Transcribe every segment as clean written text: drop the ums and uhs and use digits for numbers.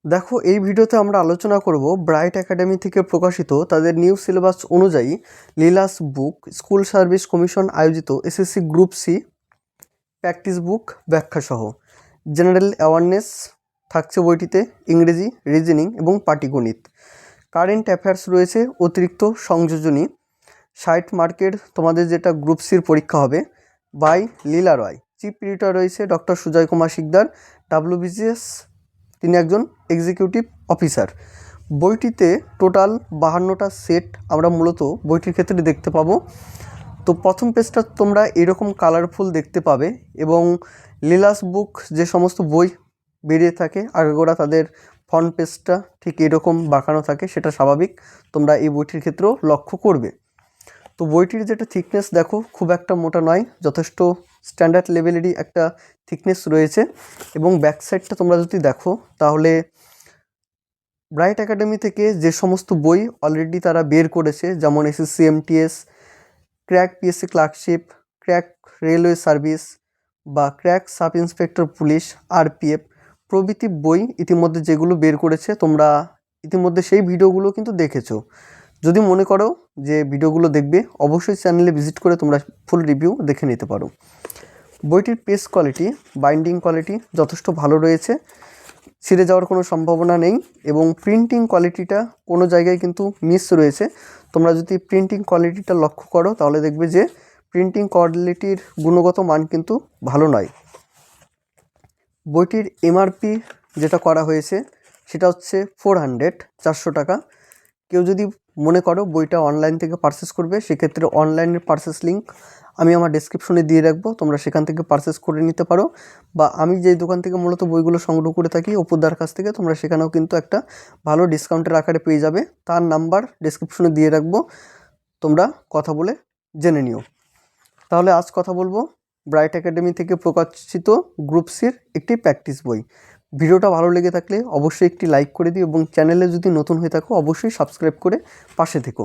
দেখো, এই ভিডিওতে আমরা আলোচনা করব ব্রাইট একাডেমি থেকে প্রকাশিত তাদের নিউ সিলেবাস অনুযায়ী লিলাস বুক স্কুল সার্ভিস কমিশন আয়োজিত SSC group C practice book ব্যাখ্যাসহ জেনারেল অ্যাওয়ারনেস থাকছে বইটিতে, ইংরেজি, রিজনিং এবং পাটিগণিত। কারেন্ট অ্যাফেয়ার্স রয়েছে অতিরিক্ত সংযোজনী, 60 মার্কের তোমাদের যেটা গ্রুপ সির পরীক্ষা হবে, by Leela Roy. Chief editor রয়েছে ডক্টর সুজয় কুমার শিকদার, WBCS, তিনি একজন এক্সিকিউটিভ অফিসার। বইটিতে টোটাল 52টা সেট আমরা মূলত বইটির ক্ষেত্রে দেখতে পাবো। তো প্রথম পেজটা তোমরা এরকম কালারফুল দেখতে পাবে এবং লিলাস বুক যে সমস্ত বই বেরিয়ে থাকে আগাগোড়া তাদের ফ্রন্ট পেজটা ঠিক এরকম বাঁকানো থাকে, সেটা স্বাভাবিক, তোমরা এই বইটির ক্ষেত্রেও লক্ষ্য করবে। তো বইটির যেটা থিকনেস দেখো, খুব একটা মোটা নয়, যথেষ্ট স্ট্যান্ডার্ড লেভেলেরই একটা থিকনেস রয়েছে। এবং ব্যাক সাইডটা তোমরা যদি দেখো তাহলে ব্রাইট একাডেমি থেকে যে সমস্ত বই অলরেডি তারা বের করেছে, যেমন SSC MTS, crack PSC clerkship, crack railway service বা crack sub inspector police, RPF প্রভৃতি বই ইতিমধ্যে যেগুলো বের করেছে, তোমরা ইতিমধ্যে সেই ভিডিওগুলো কিন্তু দেখেছো। যদি মনে করো যে ভিডিওগুলো দেখবে, অবশ্যই চ্যানেলে ভিজিট করে তোমরা ফুল রিভিউ দেখে নিতে পারো। বইটির পেজ কোয়ালিটি, বাইন্ডিং কোয়ালিটি যথেষ্ট ভালো রয়েছে, ছিঁড়ে যাওয়ার কোনো সম্ভাবনা নেই এবং প্রিন্টিং কোয়ালিটিটা কোনো জায়গায় কিন্তু মিস রয়েছে। তোমরা যদি প্রিন্টিং কোয়ালিটিটা লক্ষ্য করো তাহলে দেখবে যে প্রিন্টিং কোয়ালিটির গুণগত মান কিন্তু ভালো নয়। বইটির এমআরপি যেটা করা হয়েছে সেটা হচ্ছে 400 টাকা। কেউ যদি মনে করো বইটা অনলাইন থেকে পারচেস করবে, সেক্ষেত্রে অনলাইনের পারচেস লিঙ্ক আমি আমার ডেসক্রিপশনে দিয়ে রাখবো, তোমরা সেখান থেকে পারচেস করে নিতে পারো। বা আমি যেই দোকান থেকে মূলত বইগুলো সংগ্রহ করে থাকি, অপুদার কাছ থেকে, তোমরা সেখানেও কিন্তু একটা ভালো ডিসকাউন্টের আকারে পেয়ে যাবে। তার নাম্বার ডেসক্রিপশনে দিয়ে রাখবো, তোমরা কথা বলে জেনে নিও। তাহলে আজ কথা বলবো ব্রাইট একাডেমি থেকে প্রকাশিত গ্রুপ সির একটি প্র্যাকটিস বই। ভিডিওটা ভালো লেগে থাকলে অবশ্যই একটি লাইক করে দিও এবং চ্যানেলে যদি নতুন হয়ে থাকো অবশ্যই সাবস্ক্রাইব করে পাশে থেকো।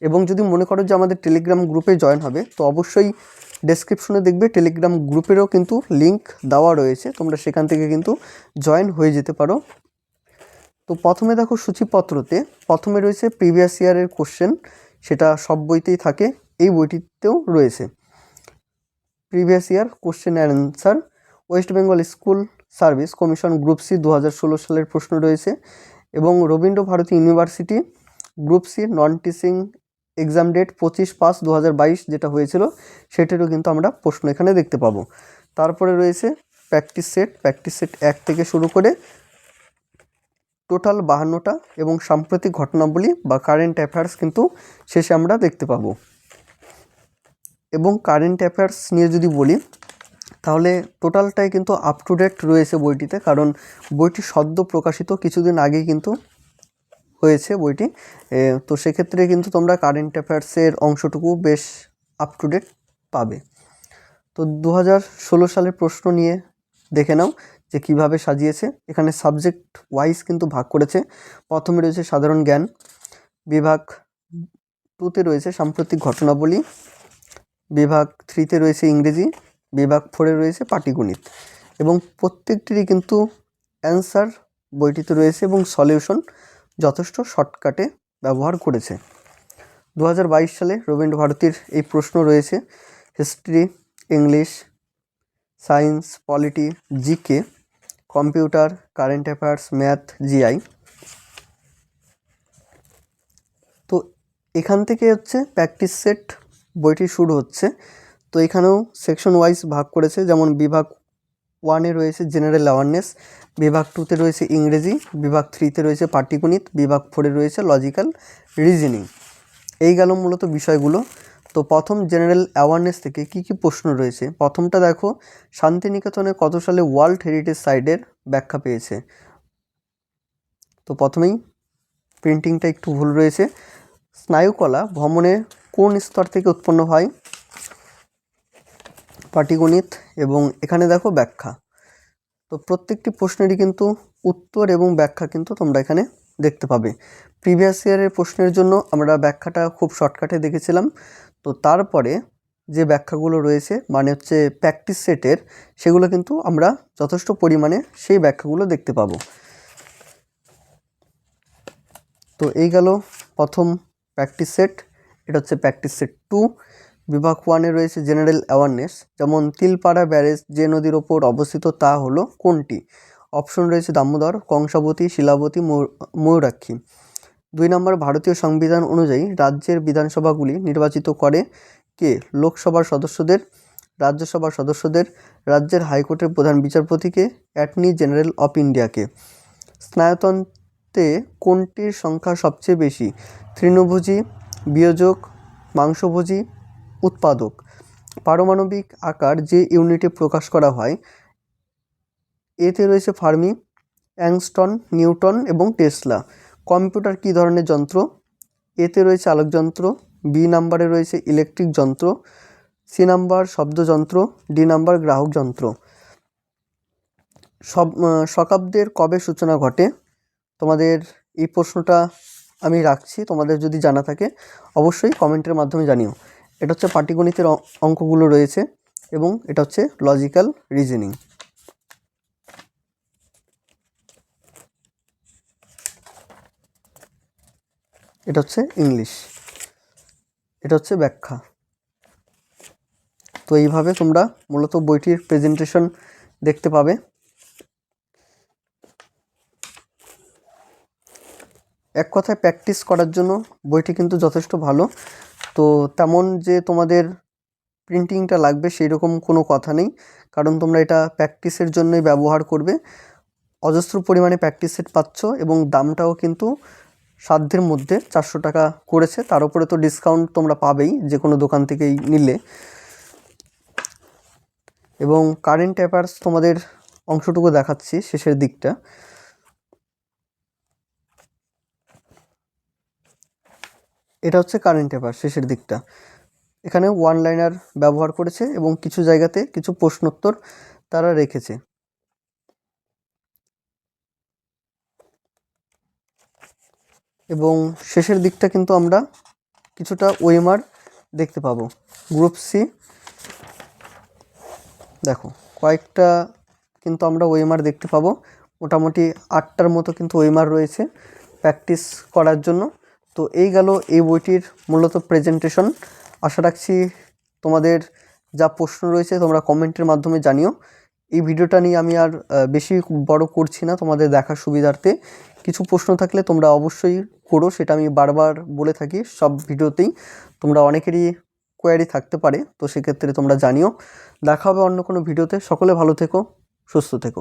এবং যদি মনে করো যে আমাদের টেলিগ্রাম গ্রুপে জয়েন হবে, তো অবশ্যই ডেসক্রিপশনে দেখবে টেলিগ্রাম গ্রুপেরও কিন্তু লিঙ্ক দেওয়া রয়েছে, তোমরা সেখান থেকে কিন্তু জয়েন হয়ে যেতে পারো। তো প্রথমে দেখো সূচিপত্রতে প্রথমে রয়েছে প্রিভিয়াস ইয়ারের কোশ্চেন, সেটা সব বইতেই থাকে, এই বইটিতেও রয়েছে previous year question and answer. West Bengal School service Commission group C 2016 সালের প্রশ্ন রয়েছে এবং Rabindra Bharati University group C non teaching exam date 25/5/2022 যেটা হয়েছিল, সেটারও কিন্তু আমরা প্রশ্ন এখানে দেখতে পাবো। তারপরে রয়েছে প্র্যাকটিস সেট 1 থেকে শুরু করে টোটাল 52টা এবং সাম্প্রতিক ঘটনাবলী বা কারেন্ট অ্যাফেয়ার্স কিন্তু শেষে আমরা দেখতে পাবো। এবং কারেন্ট অ্যাফেয়ার্স নিয়ে যদি বলি তাহলে টোটালটাই কিন্তু আপ টু ডেট রয়েছে বইটিতে, কারণ বইটি সদ্য প্রকাশিত, কিছুদিন আগেই কিন্তু হয়েছে বইটি। তো সেক্ষেত্রে কিন্তু তোমরা কারেন্ট অ্যাফেয়ার্সের অংশটুকু বেশ আপ টু ডেট পাবে। তো 2016 সালের প্রশ্ন নিয়ে দেখে নাও যে কিভাবে সাজিয়েছে। এখানে সাবজেক্ট ওয়াইজ কিন্তু ভাগ করেছে। প্রথমে রয়েছে সাধারণ জ্ঞান, বিভাগ 2তে রয়েছে সাম্প্রতিক ঘটনাবলী, বিভাগ 3তে রয়েছে ইংরেজি, বিভাগ 4-এ রয়েছে পাটিগণিত এবং প্রত্যেকটিরই কিন্তু অ্যান্সার বইটিতে রয়েছে এবং সলিউশন যথেষ্ট শর্টকাটে ব্যবহার করেছে। 2022 সালে রবীন্দ্র ভারতীর এই প্রশ্ন রয়েছে history, English, science, polity, GK, computer, current affairs, math, GI. তো এখান থেকে হচ্ছে প্র্যাকটিস সেট বইটি শুরু হচ্ছে। তো এখানেও সেকশন ওয়াইজ ভাগ করেছে, যেমন বিভাগ 1-এ রয়েছে জেনারেল অ্যাওয়ারনেস, বিভাগ 2-তে রয়েছে ইংরেজি, বিভাগ 3-তে রয়েছে পাটিগণিত, বিভাগ 4-এ রয়েছে লজিক্যাল রিজনিং। এই গেল মূলত বিষয়গুলো। তো প্রথম জেনারেল অ্যাওয়ারনেস থেকে কি কি প্রশ্ন রয়েছে, প্রথমটা দেখো, শান্তিনিকেতনে কত সালে ওয়ার্ল্ড হেরিটেজ সাইটের ব্যাখ্যা পেয়েছে। তো প্রথমেই প্রিন্টিংটা একটু ভুল রয়েছে। স্নায়ুকলা ভ্রমণের কোন স্তর থেকে উৎপন্ন হয়, পাটিগণিত। এবং এখানে দেখো ব্যাখ্যা। তো প্রত্যেকটি প্রশ্নেরই কিন্তু উত্তর এবং ব্যাখ্যা কিন্তু তোমরা এখানে দেখতে পাবে। প্রিভিয়াস ইয়ারের প্রশ্নের জন্য আমরা ব্যাখ্যাটা খুব শর্টকাটে দেখেছিলাম। তো তারপরে যে ব্যাখ্যাগুলো রয়েছে মানে হচ্ছে প্র্যাকটিস সেটের, সেগুলো কিন্তু আমরা যথেষ্ট পরিমাণে সেই ব্যাখ্যাগুলো দেখতে পাবো। তো এই গেল প্রথম প্র্যাকটিস সেট। এটা হচ্ছে প্র্যাকটিস সেট 2। বিভাগ 1-এ রয়েছে জেনারেল অ্যাওয়ারনেস, যেমন তিলপাড়া ব্যারেজ যে নদীর ওপর অবস্থিত তা হলো কোনটি? অপশন রয়েছে দামোদর, কংসাবতী, শিলাবতী, ময়ূরাক্ষী। 2 নম্বর, ভারতীয় সংবিধান অনুযায়ী রাজ্যের বিধানসভাগুলি নির্বাচিত করে কে? লোকসভার সদস্যদের, রাজ্যসভার সদস্যদের, রাজ্যের হাইকোর্টের প্রধান বিচারপতিকে, অ্যাটর্নি জেনারেল অফ ইন্ডিয়াকে। স্নায়ুতন্ত্রে কোনটির সংখ্যা সবচেয়ে বেশি? তৃণভোজী, বিয়োজক, মাংসভোজী, উৎপাদক। পারমাণবিক আকার যে ইউনিটে প্রকাশ করা হয়, এতে রয়েছে ফার্মি, অ্যাংস্টন, নিউটন এবং টেসলা। কম্পিউটার কী ধরনের যন্ত্র? এতে রয়েছে আলোকযন্ত্র, বি নাম্বারে রয়েছে ইলেকট্রিক যন্ত্র, সি নাম্বার শব্দযন্ত্র, ডি নাম্বার গ্রাহক যন্ত্র। শকাব্দের কবে সূচনা ঘটে? তোমাদের এই প্রশ্নটা আমি রাখছি, তোমাদের যদি জানা থাকে অবশ্যই কমেন্টের মাধ্যমে জানিও। এটা হচ্ছে পাটিগণিতের অঙ্কগুলো রয়েছে এবং এটা হচ্ছে লজিক্যাল রিজনিং। এটা হচ্ছে ইংলিশ, এটা হচ্ছে ব্যাখ্যা। তো এইভাবে তোমরা মূলত বইটির প্রেজেন্টেশন দেখতে পাবে। এক কথায় প্র্যাকটিস করার জন্য বইটি কিন্তু যথেষ্ট ভালো। তো তেমন যে তোমাদের প্রিন্টিংটা লাগবে সেই রকম কোনো কথা নেই, কারণ তোমরা এটা প্র্যাকটিসের জন্যই ব্যবহার করবে। অজস্র পরিমাণে প্র্যাকটিস সেট পাচ্ছ এবং দামটাও কিন্তু সাধ্যের মধ্যে 400 টাকা করেছে। তার উপরে তো ডিসকাউন্ট তোমরা পাবেই যে কোনো দোকান থেকেই নিলে। এবং কারেন্ট অ্যাফেয়ার্স তোমাদের অংশটুকু দেখাচ্ছি শেষের দিকটা। এটা হচ্ছে কারেন্ট অ্যাফেয়ার্স শেষের দিকটা। এখানে ওয়ান লাইনার ব্যবহার করেছে এবং কিছু জায়গাতে কিছু প্রশ্নোত্তর তারা রেখেছে। এবং শেষের দিকটা কিন্তু আমরা কিছুটা ওএমআর দেখতে পাবো। গ্রুপ সি দেখো কয়েকটা কিন্তু আমরা ওএমআর দেখতে পাবো, মোটামুটি 8টার মতো কিন্তু ওএমআর রয়েছে প্র্যাকটিস করার জন্য। তো এই গেল এই বইটির মূলত প্রেজেন্টেশন। আশা রাখছি তোমাদের যা প্রশ্ন রয়েছে তোমরা কমেন্টের মাধ্যমে জানিও। এই ভিডিওটা নিয়ে আমি আর বেশি বড় করছি না, তোমাদের দেখার সুবিধার্থে। কিছু প্রশ্ন থাকলে তোমরা অবশ্যই করো, সেটা আমি বারবার বলে থাকি সব ভিডিওতেই। তোমরা অনেকেরই কোয়ারি থাকতে পারে, তো সেক্ষেত্রে তোমরা জানিও। দেখা হবে অন্য কোনো ভিডিওতে। সকলে ভালো থেকো, সুস্থ থেকো।